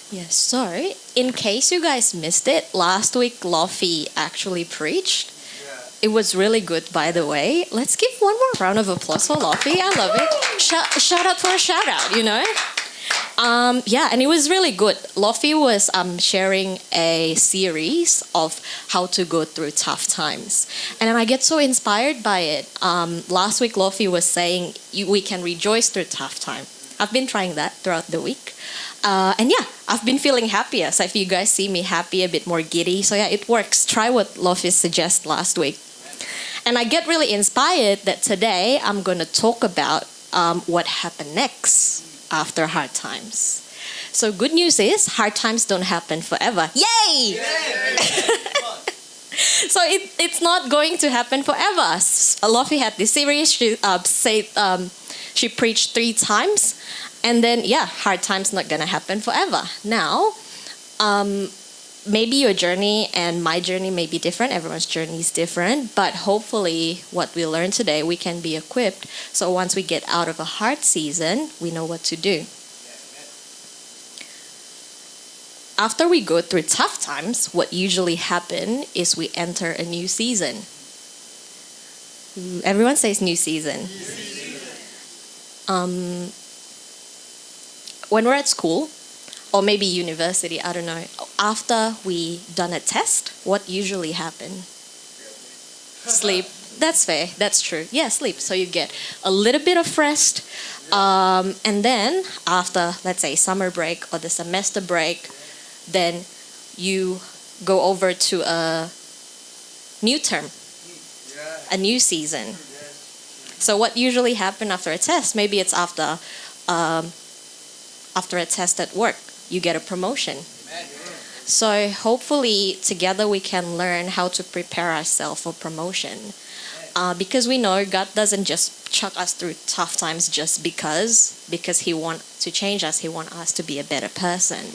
Yes, so in case you guys missed it, last week Lofi actually preached. It was really good, by the way. Let's give one more round of applause for Lofi. I love it. Shout out for a shout out, you know? Yeah, and it was really good. Lofi was sharing a series of how to go through tough times. And then I get so inspired by it. Last week, Lofi was saying we can rejoice through tough time. I've been trying that throughout the week. And yeah, I've been feeling happier. So if you guys see me happy, a bit more giddy. So yeah, it works. Try what Lofi suggested last week. And I get really inspired that today I'm going to talk about what happened next after hard times. So good news is hard times don't happen forever. Yay! So it's not going to happen forever. Lofi had this series. She preached 3 times. And then, yeah, hard times not going to happen forever. Now, maybe your journey and my journey may be different. Everyone's journey is different. But hopefully what we learn today, we can be equipped. So once we get out of a hard season, we know what to do. After we go through tough times, what usually happens is we enter a new season. Everyone says new season. When we're at school, or maybe university, I don't know, after we done a test, what usually happen? Sleep. That's fair. That's true. Yeah, sleep. So you get a little bit of rest. And then after, let's say, summer break or the semester break, then you go over to a new term, a new season. So what usually happen after a test? Maybe it's after a test at work, you get a promotion. So hopefully together we can learn how to prepare ourselves for promotion. Because we know God doesn't just chuck us through tough times just because He wants to change us. He wants us to be a better person.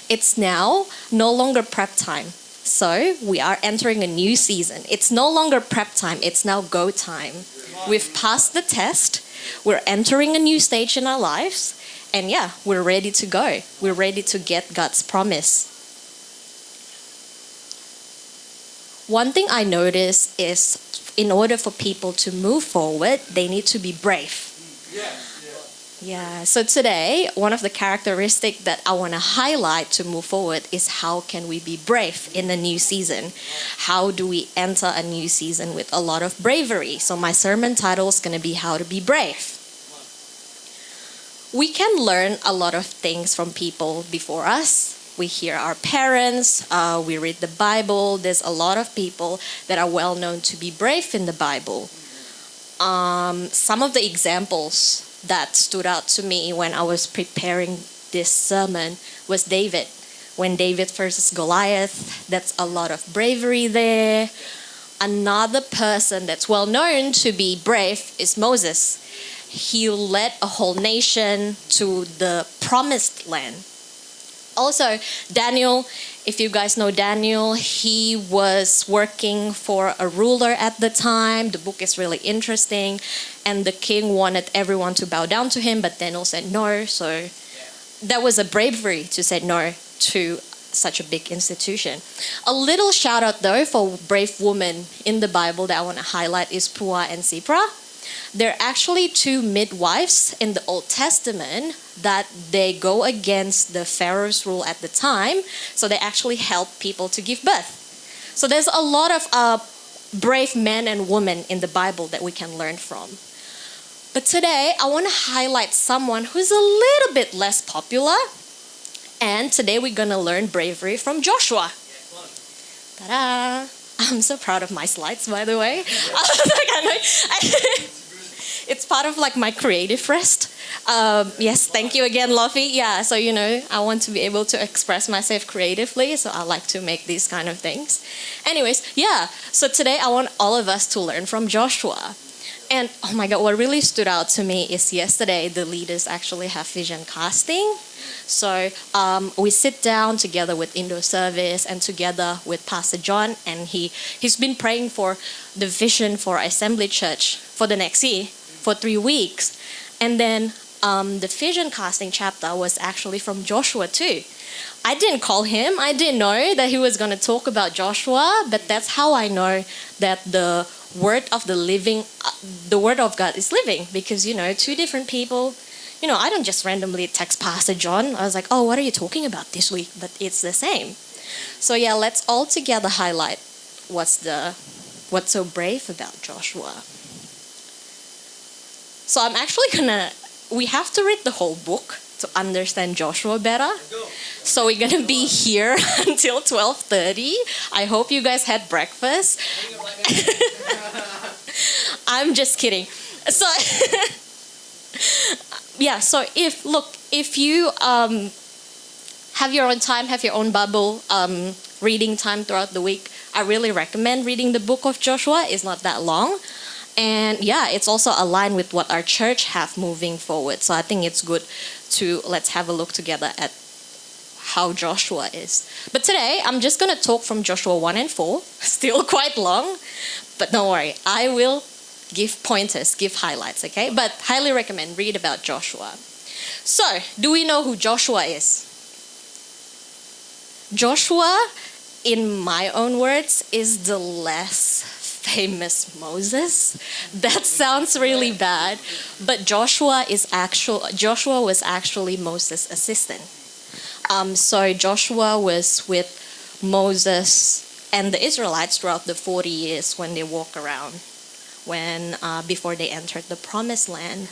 It's now no longer prep time. So we are entering a new season. It's no longer prep time. It's now go time. We've passed the test. We're entering a new stage in our lives. And yeah, we're ready to go. We're ready to get God's promise. One thing I notice is in order for people to move forward, they need to be brave. Yeah, so today, one of the characteristics that I want to highlight to move forward is how can we be brave in a new season? How do we enter a new season with a lot of bravery? So my sermon title is going to be How to Be Brave. We can learn a lot of things from people before us. We hear our parents, we read the Bible. There's a lot of people that are well known to be brave in the Bible. Some of the examples that stood out to me when I was preparing this sermon was David. When David versus Goliath, that's a lot of bravery there. Another person that's well known to be brave is Moses. He led a whole nation to the promised land. Also, Daniel, if you guys know Daniel, he was working for a ruler at the time. The book is really interesting. And the king wanted everyone to bow down to him, but Daniel said no. So that was a bravery to say no to such a big institution. A little shout out though for brave women in the Bible that I want to highlight is Pua and Sipra. They're actually 2 midwives in the Old Testament that they go against the Pharaoh's rule at the time. So they actually help people to give birth. So there's a lot of brave men and women in the Bible that we can learn from. But today I want to highlight someone who's a little bit less popular. And today we're going to learn bravery from Joshua. Ta-da! I'm so proud of my slides, by the way. It's part of like my creative rest. Yes, thank you again, Lofi. Yeah, so I want to be able to express myself creatively, so I like to make these kind of things. Anyways, yeah, so today I want all of us to learn from Joshua. And oh my God, what really stood out to me is yesterday the leaders actually have vision casting. So we sit down together with Indo Service and together with Pastor John, and he's been praying for the vision for Assembly Church for the next year, for 3 weeks. And then the vision casting chapter was actually from Joshua too. I didn't call him. I didn't know that he was going to talk about Joshua, but that's how I know that the word of the word of God is living, because, two different people, I don't just randomly text Pastor John. I was like, oh, what are you talking about this week? But it's the same. So yeah, let's all together highlight what's so brave about Joshua. So I'm actually we have to read the whole book to understand Joshua better. So we're gonna be here until 12:30. I hope you guys had breakfast. I'm just kidding. So yeah, so if you have your own time, have your own Bible reading time throughout the week, I really recommend reading the book of Joshua. It's not that long. And yeah, it's also aligned with what our church have moving forward. So I think it's good let's have a look together at how Joshua is. But today, I'm just going to talk from Joshua 1 and 4. Still quite long. But don't worry, I will give pointers, give highlights, okay? But highly recommend read about Joshua. So, do we know who Joshua is? Joshua, in my own words, is the less famous Moses. That sounds really bad, but Joshua was actually Moses' assistant. So Joshua was with Moses and the Israelites throughout the 40 years when they walk around, before they entered the promised land.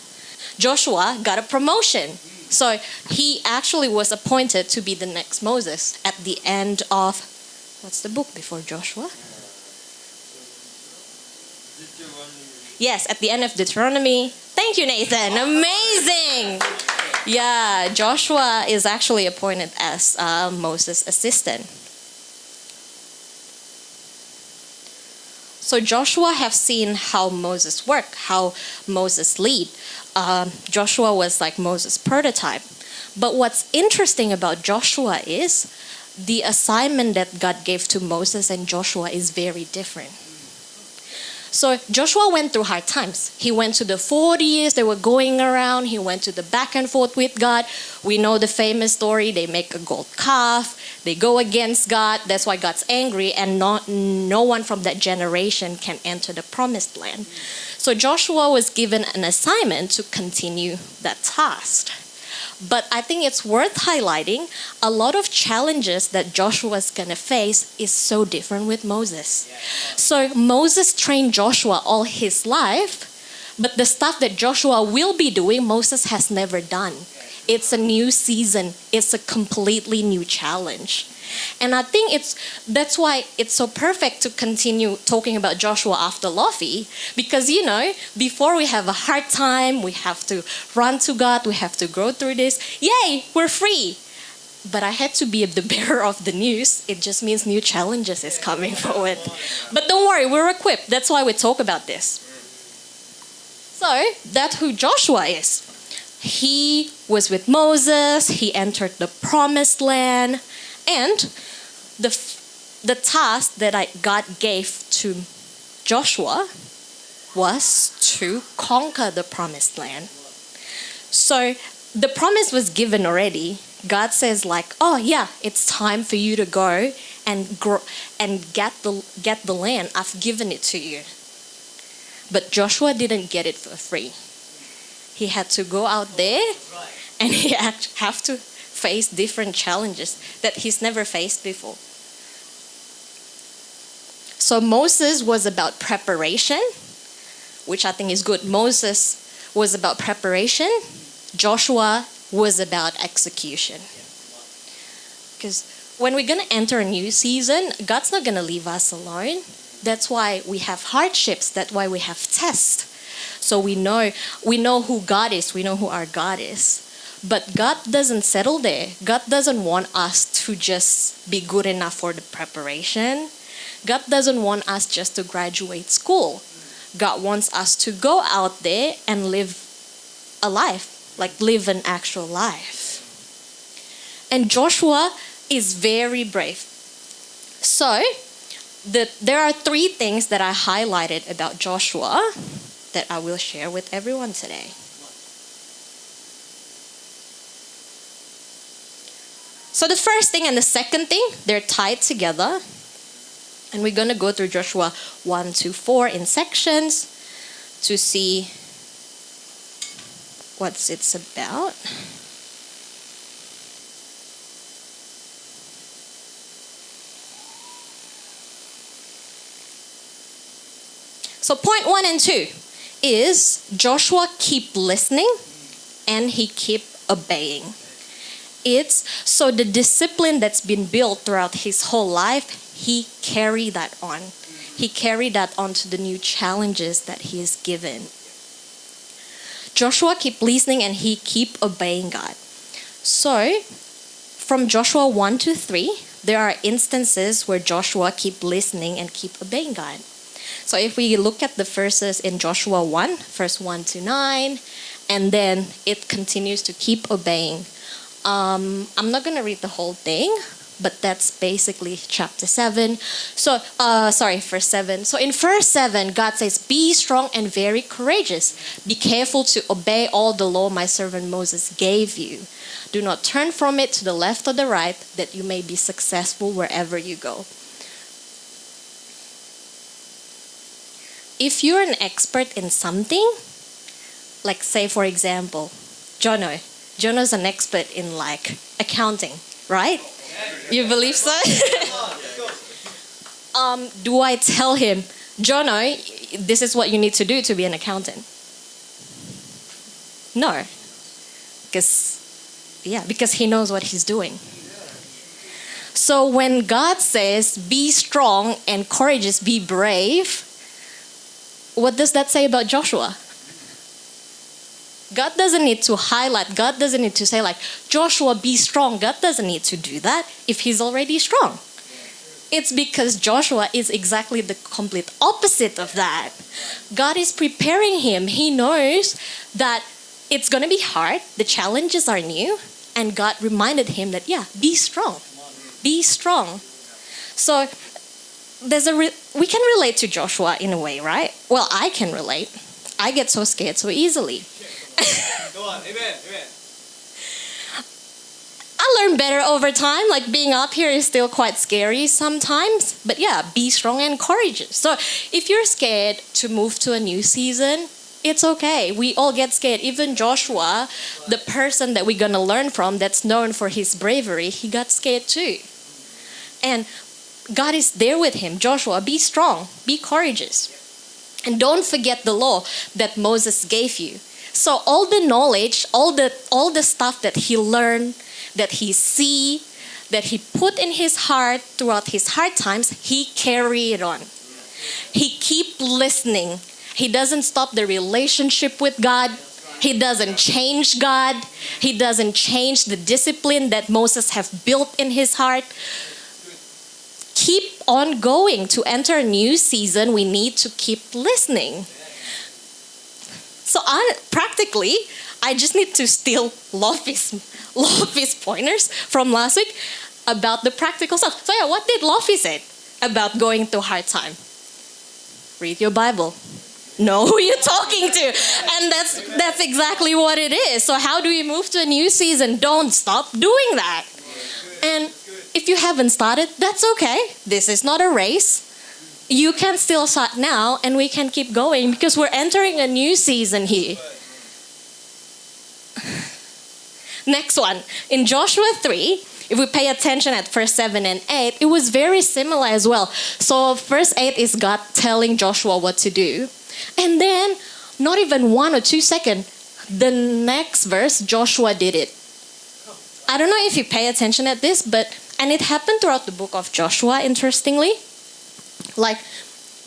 Joshua got a promotion. So he actually was appointed to be the next Moses at the end of, what's the book before Joshua? Yes, at the end of Deuteronomy. Thank you, Nathan. Amazing. Yeah, Joshua is actually appointed as Moses' assistant. So Joshua have seen how Moses worked, how Moses lead. Joshua was like Moses' prototype. But what's interesting about Joshua is the assignment that God gave to Moses and Joshua is very different. So Joshua went through hard times. He went to the 40 years they were going around. He went to the back and forth with God. We know the famous story. They make a gold calf. They go against God. That's why God's angry, and no one from that generation can enter the promised land. So Joshua was given an assignment to continue that task. But I think it's worth highlighting a lot of challenges that Joshua's going to face is so different with Moses. So Moses trained Joshua all his life, but the stuff that Joshua will be doing, Moses has never done. It's a new season. It's a completely new challenge. And I think that's why it's so perfect to continue talking about Joshua after Lofi, because before we have a hard time, we have to run to God, we have to go through this. Yay, we're free. But I had to be the bearer of the news. It just means new challenges is coming forward. But don't worry, we're equipped. That's why we talk about this. So that's who Joshua is. He was with Moses. He entered the promised land. And the task that God gave to Joshua was to conquer the promised land. So the promise was given already. God says oh yeah, it's time for you to go and grow and get the land. I've given it to you. But Joshua didn't get it for free. He had to go out there and he have to face different challenges that he's never faced before. So Moses was about preparation, which I think is good. Moses was about preparation. Joshua was about execution. Because when we're going to enter a new season, God's not going to leave us alone. That's why we have hardships. That's why we have tests. So we know who God is. We know who our God is. But God doesn't settle there. God doesn't want us to just be good enough for the preparation. God doesn't want us just to graduate school. God wants us to go out there and live a life, live an actual life. And Joshua is very brave. So there are 3 things that I highlighted about Joshua that I will share with everyone today. So the first thing and the second thing, they're tied together. And we're going to go through Joshua 1 to 4 in sections to see what it's about. So point 1 and 2 is Joshua keep listening and he keep obeying. It's so the discipline that's been built throughout his whole life, he carried that on. He carried that on to the new challenges that he is given. Joshua keep listening and he keep obeying God. So from Joshua 1 to 3, there are instances where Joshua keep listening and keep obeying God. So if we look at the verses in Joshua 1, verse 1 to 9, and then it continues to keep obeying. I'm not going to read the whole thing, but that's basically chapter 7. So, verse 7. So in verse 7, God says, be strong and very courageous. Be careful to obey all the law my servant Moses gave you. Do not turn from it to the left or the right, that you may be successful wherever you go. If you're an expert in something, like say for example, Jono's an expert in like accounting, right? You believe so? Do I tell him, Jono, this is what you need to do to be an accountant? No. Because he knows what he's doing. So when God says, be strong and courageous, be brave, what does that say about Joshua? God doesn't need to highlight, God doesn't need to say like, Joshua, be strong. God doesn't need to do that if he's already strong. It's because Joshua is exactly the complete opposite of that. God is preparing him. He knows that it's going to be hard. The challenges are new. And God reminded him that, be strong. Be strong. So we can relate to Joshua in a way, right? Well, I can relate. I get so scared so easily. Go on, amen. I learn better over time. Like being up here is still quite scary sometimes. But be strong and courageous. So if you're scared to move to a new season, it's okay. We all get scared. Even Joshua, the person that we're going to learn from that's known for his bravery, he got scared too. And God is there with him. Joshua, be strong, be courageous. And don't forget the law that Moses gave you. So all the knowledge, all the stuff that he learned, that he see, that he put in his heart throughout his hard times, he carried on. He keep listening. He doesn't stop the relationship with God. He doesn't change God. He doesn't change the discipline that Moses have built in his heart. Keep on going. To enter a new season, we need to keep listening. So I just need to steal Lofi's pointers from last week about the practical stuff. So what did Lofi say about going through hard time? Read your Bible. Know who you're talking to. And that's exactly what it is. So how do we move to a new season? Don't stop doing that. And if you haven't started, that's okay. This is not a race. You can still start now and we can keep going because we're entering a new season here. Next one. In Joshua 3, if we pay attention at verse 7 and 8, it was very similar as well. So verse 8 is God telling Joshua what to do. And then, not even 1 or 2 seconds, the next verse, Joshua did it. I don't know if you pay attention at this, and it happened throughout the book of Joshua, interestingly. Like,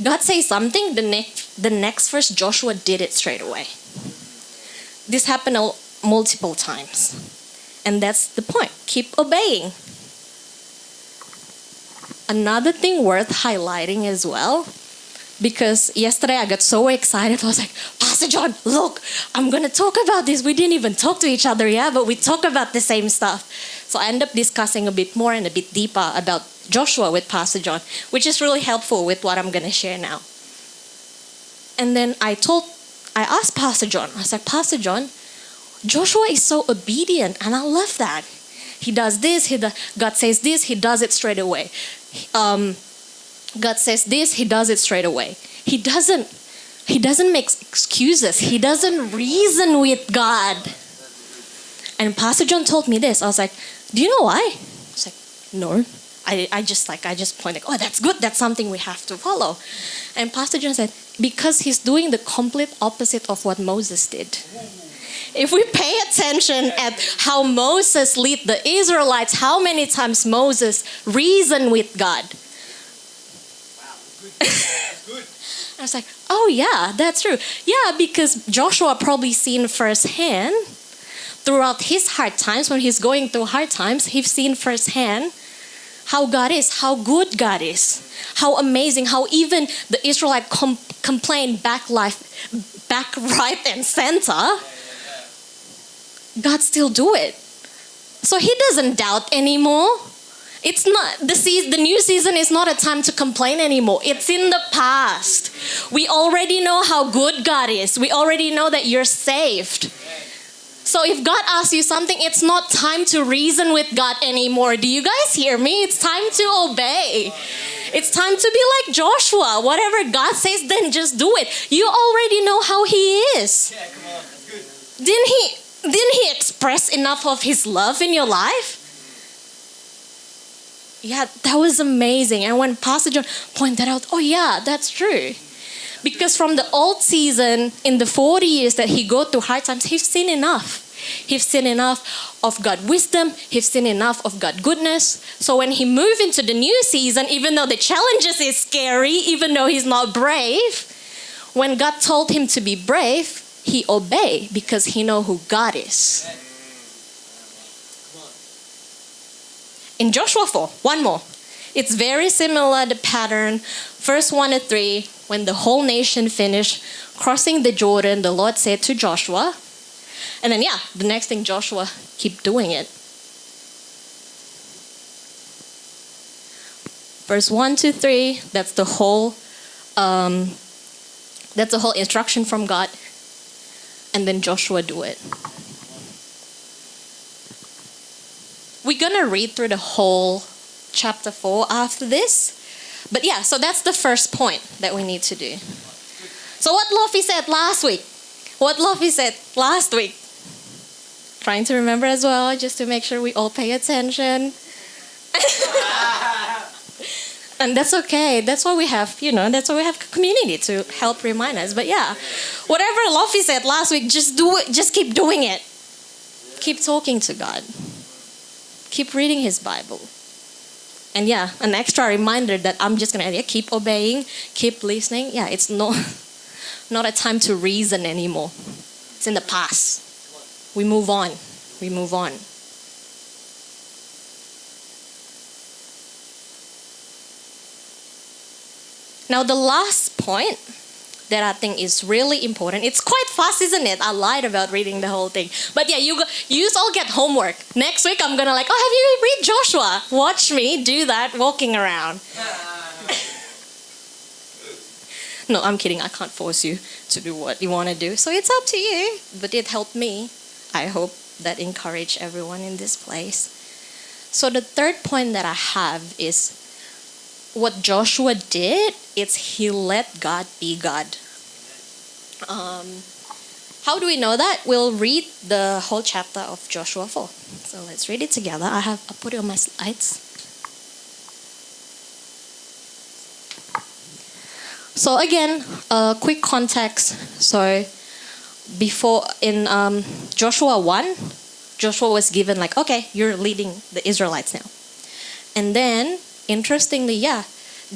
God says something, the next verse, Joshua did it straight away. This happened multiple times. And that's the point. Keep obeying. Another thing worth highlighting as well, because yesterday I got so excited. I was like, Pastor John, look, I'm going to talk about this. We didn't even talk to each other, but we talk about the same stuff. So I ended up discussing a bit more and a bit deeper about Joshua with Pastor John, which is really helpful with what I'm going to share now. And then I asked Pastor John, I said, Pastor John, Joshua is so obedient and I love that. He does this. God says this. He does it straight away. God says this. He does it straight away. He doesn't make excuses. He doesn't reason with God. And Pastor John told me this. I was like, do you know why? I was like, no. I just pointed, oh, that's good. That's something we have to follow. And Pastor John said, because he's doing the complete opposite of what Moses did. If we pay attention at how Moses led the Israelites, how many times Moses reasoned with God. Wow, that's good. I was like, oh yeah, that's true. Yeah, because Joshua probably seen firsthand throughout his hard times, when he's going through hard times, he's seen firsthand how God is, how good God is, how amazing, how even the Israelite complained back right and center. God still do it. So he doesn't doubt anymore. It's not the new season is not a time to complain anymore. It's in the past. We already know how good God is. We already know that you're saved. So if God asks you something, it's not time to reason with God anymore. Do you guys hear me? It's time to obey. It's time to be like Joshua. Whatever God says, then just do it. You already know how He is. Yeah, come on, that's good. Didn't he express enough of His love in your life? Yeah, that was amazing. And when Pastor John pointed out, oh yeah, that's true. Because from the old season, in the 40 years that he go through hard times, he's seen enough. He's seen enough of God's wisdom. He's seen enough of God's goodness. So when he moved into the new season, even though the challenges is scary, even though he's not brave, when God told him to be brave, he obeyed because he know who God is. In Joshua 4, one more. It's very similar, the pattern. Verse 1 to 3, when the whole nation finished crossing the Jordan, the Lord said to Joshua, and then the next thing, Joshua keep doing it. Verse 1 to 3, that's the whole instruction from God. And then Joshua do it. We're going to read through the whole chapter 4 after this. But so that's the first point that we need to do. So what Lofi said last week? Trying to remember as well, just to make sure we all pay attention. And that's okay. That's why we have, that's why we have community to help remind us. But whatever Lofi said last week, just do it. Just keep doing it. Keep talking to God. Keep reading His Bible. And an extra reminder that I'm just going to keep obeying, keep listening. It's not a time to reason anymore. It's in the past. We move on. Now the last point that I think is really important. It's quite fast, isn't it? I lied about reading the whole thing. But you all get homework. Next week I'm gonna have you read Joshua. Watch me do that walking around. No, I'm kidding. I can't force you to do what you want to do. So it's up to you. But it helped me. I hope that encouraged everyone in this place. So the third point that I have is what Joshua did is he let God be God. How do we know that? We'll read the whole chapter of Joshua 4. So let's read it together. I'll put it on my slides. So again, quick context. So before in Joshua 1, Joshua was given okay, you're leading the Israelites now. And then, interestingly,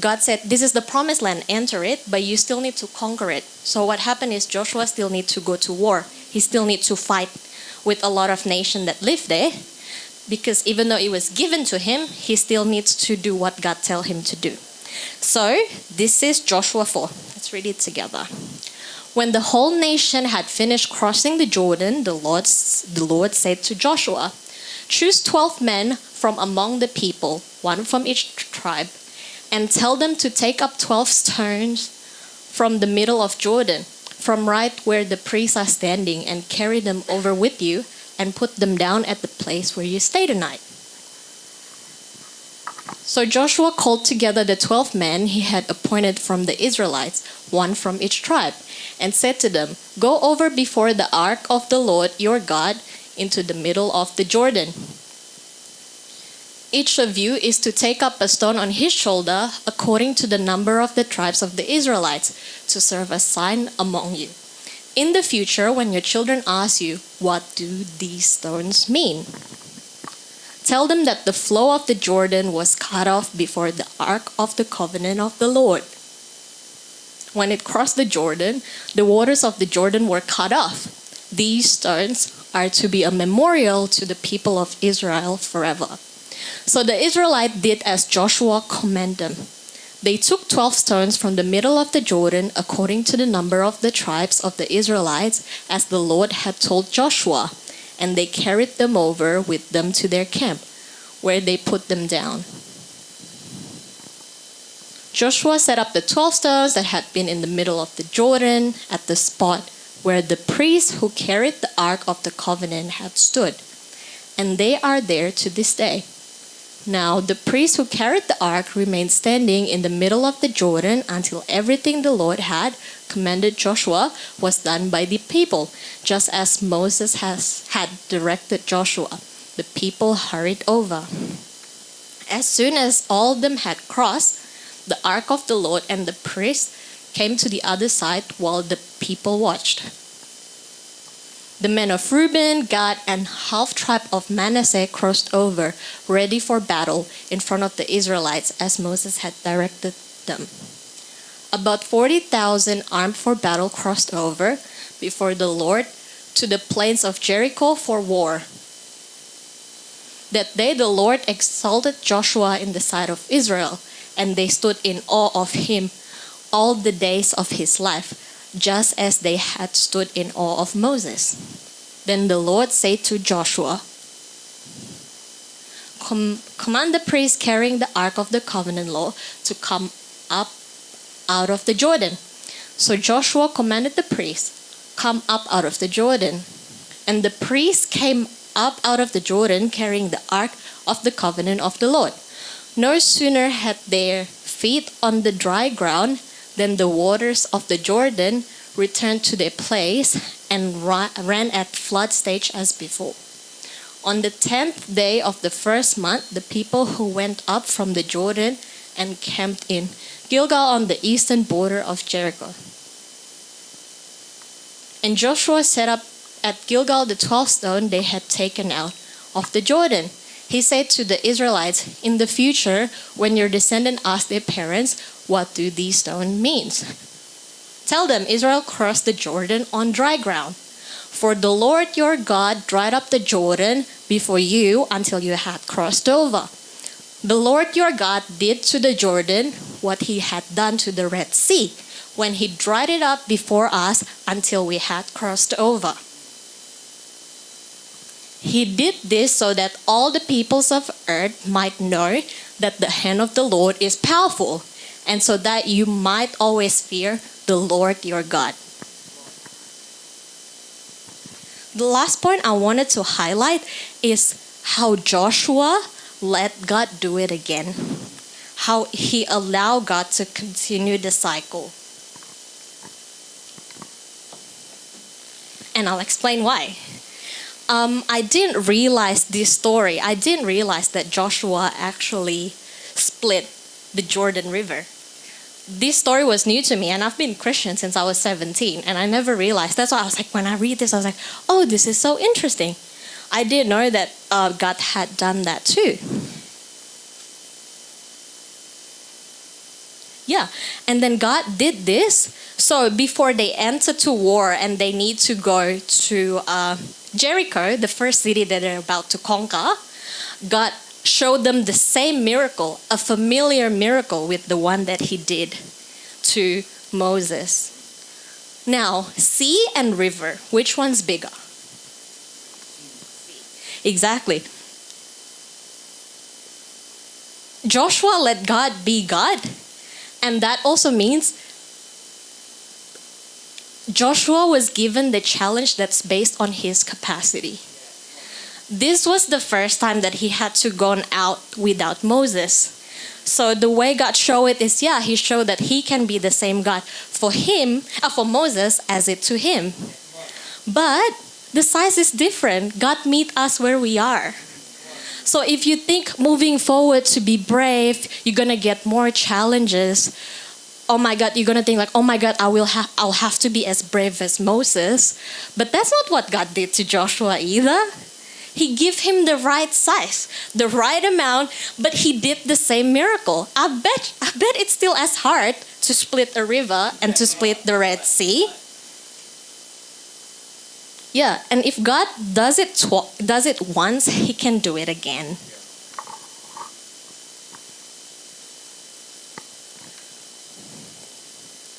God said, this is the promised land, enter it, but you still need to conquer it. So what happened is Joshua still needs to go to war. He still needs to fight with a lot of nations that live there. Because even though it was given to him, he still needs to do what God tells him to do. So this is Joshua 4. Let's read it together. When the whole nation had finished crossing the Jordan, the Lord said to Joshua, choose 12 men from among the people, one from each tribe, and tell them to take up 12 stones from the middle of Jordan, from right where the priests are standing, and carry them over with you and put them down at the place where you stay tonight. So Joshua called together the 12 men he had appointed from the Israelites, one from each tribe, and said to them, "Go over before the ark of the Lord your God into the middle of the Jordan. Each of you is to take up a stone on his shoulder according to the number of the tribes of the Israelites, to serve as a sign among you. In the future, when your children ask you, 'What do these stones mean?' tell them that the flow of the Jordan was cut off before the ark of the covenant of the Lord. When it crossed the Jordan, the waters of the Jordan were cut off. These stones are to be a memorial to the people of Israel forever." So the Israelites did as Joshua commanded them. They took 12 stones from the middle of the Jordan according to the number of the tribes of the Israelites, as the Lord had told Joshua, and they carried them over with them to their camp, where they put them down. Joshua set up the 12 stones that had been in the middle of the Jordan at the spot where the priests who carried the Ark of the Covenant had stood, and they are there to this day. Now the priests who carried the ark remained standing in the middle of the Jordan until everything the Lord had commanded Joshua was done by the people, just as Moses had directed Joshua. The people hurried over. As soon as all of them had crossed, the ark of the Lord and the priests came to the other side while the people watched. The men of Reuben, Gad, and half-tribe of Manasseh crossed over, ready for battle, in front of the Israelites, as Moses had directed them. About 40,000 armed for battle crossed over before the Lord to the plains of Jericho for war. That day the Lord exalted Joshua in the sight of Israel, and they stood in awe of him all the days of his life, just as they had stood in awe of Moses. Then the Lord said to Joshua, "Command the priests carrying the Ark of the Covenant law to come up out of the Jordan." So Joshua commanded the priests, "Come up out of the Jordan." And the priests came up out of the Jordan carrying the Ark of the Covenant of the Lord. No sooner had their feet on the dry ground than the waters of the Jordan returned to their place and ran at flood stage as before. On the 10th day of the first month, the people who went up from the Jordan and camped in Gilgal on the eastern border of Jericho. And Joshua set up at Gilgal the 12 stones they had taken out of the Jordan. He said to the Israelites, "In the future, when your descendants ask their parents, 'What do these stones mean?' tell them Israel crossed the Jordan on dry ground. For the Lord your God dried up the Jordan before you until you had crossed over. The Lord your God did to the Jordan what he had done to the Red Sea, when he dried it up before us until we had crossed over. He did this so that all the peoples of earth might know that the hand of the Lord is powerful, and so that you might always fear the Lord your God." The last point I wanted to highlight is how Joshua let God do it again. How he allowed God to continue the cycle. And I'll explain why. I didn't realize this story. I didn't realize that Joshua actually split the Jordan River. This story was new to me, and I've been Christian since I was 17, and I never realized. That's why I was like, when I read this, I was like, oh, this is so interesting. I didn't know that God had done that too. Yeah, and then God did this. So before they enter to war and they need to go to Jericho, the first city that they're about to conquer, God showed them the same miracle, a familiar miracle with the one that he did to Moses. Now, sea and river, which one's bigger? Exactly. Joshua let God be God. And that also means Joshua was given the challenge that's based on his capacity. This was the first time that he had to go out without Moses. So the way God showed it is, he showed that he can be the same God for Moses as it to him. But the size is different. God meet us where we are. So if you think moving forward to be brave, you're gonna get more challenges. Oh my God, you're gonna think like, oh my God, I'll have to be as brave as Moses. But that's not what God did to Joshua either. He gave him the right size, the right amount, but he did the same miracle. I bet it's still as hard to split a river and to split the Red Sea. Yeah, and if God does it once, he can do it again.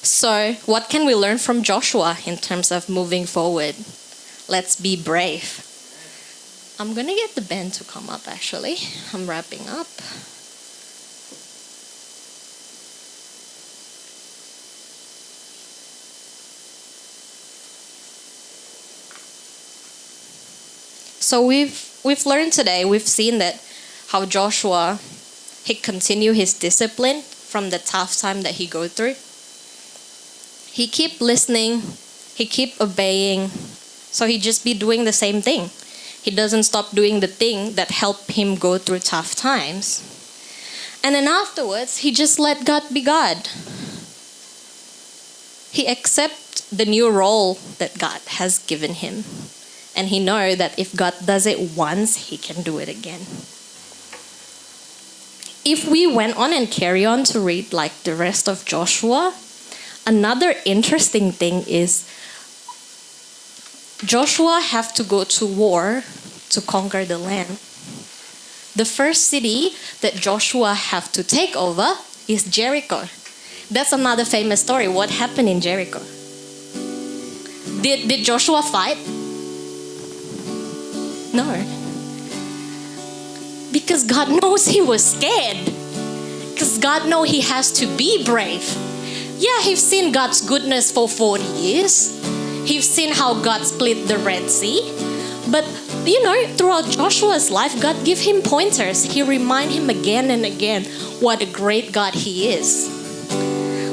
So, what can we learn from Joshua in terms of moving forward? Let's be brave. I'm gonna get the band to come up actually. I'm wrapping up. So we've learned today, we've seen that how Joshua, he continued his discipline from the tough time that he go through. He keep listening, he keep obeying, so he just be doing the same thing. He doesn't stop doing the thing that helped him go through tough times. And then afterwards, he just let God be God. He accepts the new role that God has given him. And he knows that if God does it once, he can do it again. If we went on and carry on to read like the rest of Joshua, another interesting thing is Joshua have to go to war to conquer the land. The first city that Joshua have to take over is Jericho. That's another famous story. What happened in Jericho? Did Joshua fight? No. Because God knows he was scared. Because God knows he has to be brave. Yeah, he's seen God's goodness for 40 years. He's seen how God split the Red Sea. But, throughout Joshua's life, God gave him pointers. He reminded him again and again what a great God he is.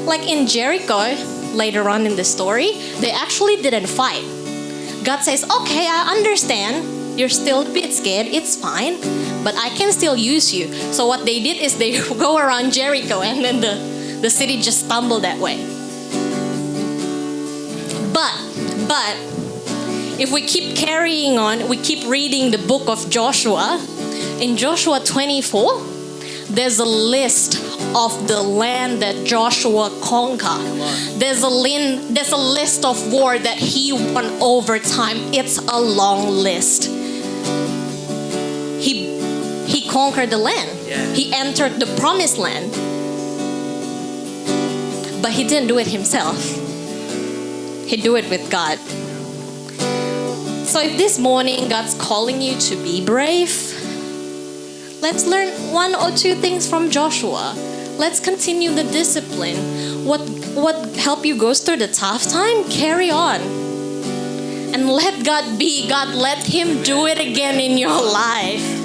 Like in Jericho, later on in the story, they actually didn't fight. God says, okay, I understand. You're still a bit scared. It's fine. But I can still use you. So what they did is they go around Jericho and then the city just stumbled that way. But if we keep carrying on, we keep reading the book of Joshua, in Joshua 24, there's a list of the land that Joshua conquered. There's a list of war that he won over time. It's a long list. He conquered the land. Yeah. He entered the promised land. But he didn't do it himself. He do it with God. So if this morning God's calling you to be brave, let's learn one or two things from Joshua. Let's continue the discipline. What help you go through the tough time? Carry on. And let God be God. Let him do it again in your life.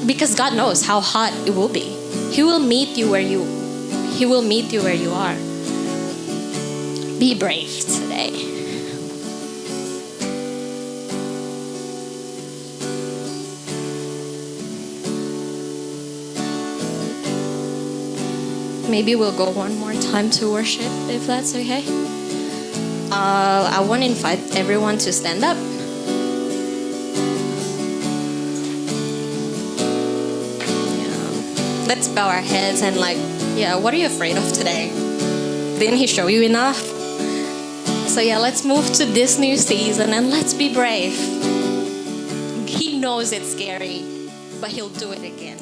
Because God knows how hard it will be. He will meet you where you are. Be brave today. Maybe we'll go one more time to worship, if that's okay. I want to invite everyone to stand up. Let's bow our heads and what are you afraid of today? Didn't he show you enough? So let's move to this new season and let's be brave. He knows it's scary, but he'll do it again.